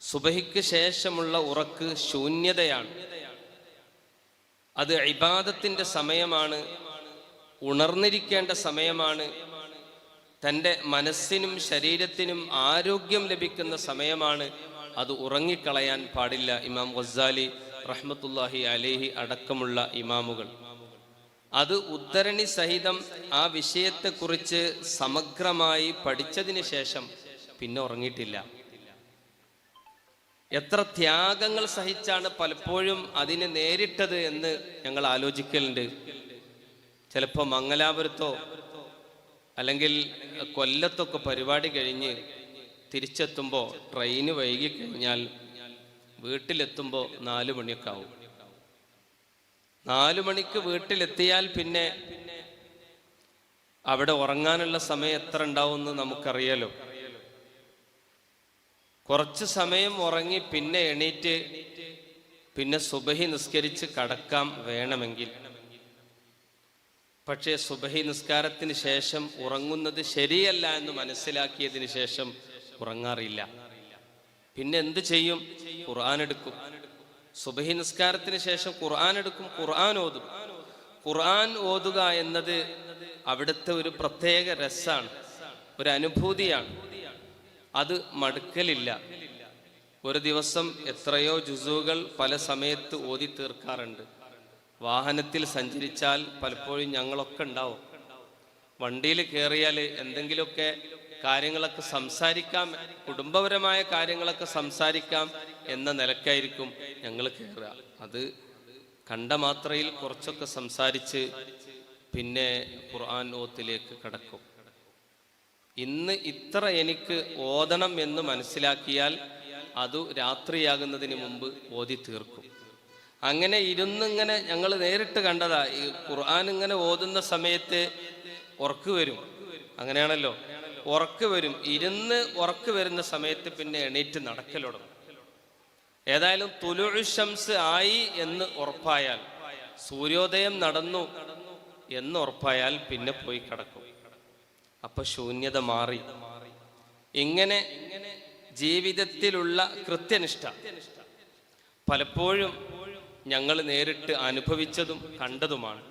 സുബഹിക്ക് ശേഷമുള്ള ഉറക്ക് ശൂന്യതയാണ്. അത് ഇബാദത്തിന്റെ സമയമാണ്, ഉണർന്നിരിക്കേണ്ട സമയമാണ്, തൻ്റെ മനസ്സിനും ശരീരത്തിനും ആരോഗ്യം ലഭിക്കുന്ന സമയമാണ്. അത് ഉറങ്ങിക്കളയാൻ പാടില്ല. ഇമാം ഗസ്സാലി റഹ്മത്തുള്ളാഹി അലൈഹി അടക്കമുള്ള ഇമാമുകൾ അത് ഉദ്ധരണി സഹിതം ആ വിഷയത്തെക്കുറിച്ച് സമഗ്രമായി പഠിച്ചതിന് ശേഷം പിന്നെ ഉറങ്ങിയിട്ടില്ല. എത്ര ത്യാഗങ്ങൾ സഹിച്ചാണ് പലപ്പോഴും അതിനെ നേരിട്ടത് എന്ന് ഞങ്ങൾ ആലോചിക്കലുണ്ട്. ചിലപ്പോൾ മംഗലാപുരത്തോ അല്ലെങ്കിൽ കൊല്ലത്തൊക്കെ പരിപാടി കഴിഞ്ഞ് തിരിച്ചെത്തുമ്പോൾ ട്രെയിന് വൈകിക്കഴിഞ്ഞാൽ വീട്ടിലെത്തുമ്പോൾ 4 മണിയൊക്കെ ആവും. 4 മണിക്ക് വീട്ടിലെത്തിയാൽ പിന്നെ അവിടെ ഉറങ്ങാനുള്ള സമയം എത്ര ഉണ്ടാവുമെന്ന് നമുക്കറിയാലോ. കുറച്ച് സമയം ഉറങ്ങി പിന്നെ എണീറ്റ് പിന്നെ സുബഹി നിസ്കരിച്ച് കടക്കാം വേണമെങ്കിൽ. പക്ഷേ സുബഹി നിസ്കാരത്തിന് ശേഷം ഉറങ്ങുന്നത് ശരിയല്ല എന്ന് മനസ്സിലാക്കിയതിന് ശേഷം ഉറങ്ങാറില്ല. പിന്നെ എന്ത് ചെയ്യും? ഖുർആൻ എടുക്കും. സുബഹി നിസ്കാരത്തിന് ശേഷം ഖുർആൻ എടുക്കും, ഖുർആൻ ഓതും. ഖുർആൻ ഓതുക എന്നത് അവിടുത്തെ ഒരു പ്രത്യേക രസാണ്, ഒരു അനുഭൂതിയാണ്. അത് മടുക്കലില്ല. ഒരു ദിവസം എത്രയോ ജുസുകൾ പല സമയത്ത് ഓതി തീർക്കാറുണ്ട്. വാഹനത്തിൽ സഞ്ചരിച്ചാൽ പലപ്പോഴും ഞങ്ങളൊക്കെ ഉണ്ടാവും. വണ്ടിയിൽ കയറിയാൽ എന്തെങ്കിലുമൊക്കെ കാര്യങ്ങളൊക്കെ സംസാരിക്കാം, കുടുംബപരമായ കാര്യങ്ങളൊക്കെ സംസാരിക്കാം എന്ന നിലക്കായിരിക്കും ഞങ്ങൾ കയറുക. അത് കണ്ട മാത്രയിൽ കുറച്ചൊക്കെ സംസാരിച്ച് പിന്നെ ഖുർആൻ ഓത്തിലേക്ക് കടക്കും. ഇന്ന് ഇത്ര എനിക്ക് ഓതണം എന്ന് മനസ്സിലാക്കിയാൽ അത് രാത്രിയാകുന്നതിന് മുമ്പ് ഓതി തീർക്കും. അങ്ങനെ ഇരുന്നിങ്ങനെ ഞങ്ങൾ നേരിട്ട് കണ്ടതാ. ഈ ഖുർആൻ ഇങ്ങനെ ഓതുന്ന സമയത്ത് ഉറക്ക് വരും. അങ്ങനെയാണല്ലോ, ഉറക്ക് വരും. ഇരുന്ന് ഉറക്ക് വരുന്ന സമയത്ത് പിന്നെ എണീറ്റ് നടക്കലുടങ്ങും. ഏതായാലും തുലുഉ ശംസ് ആയി എന്ന് ഉറപ്പായാൽ, സൂര്യോദയം നടന്നു എന്ന് ഉറപ്പായാൽ പിന്നെ പോയി കിടക്കും. അപ്പൊ ശൂന്യത മാറി. ഇങ്ങനെ ജീവിതത്തിലുള്ള കൃത്യനിഷ്ഠ പലപ്പോഴും ഞങ്ങൾ നേരിട്ട് അനുഭവിച്ചതും കണ്ടതുമാണ്.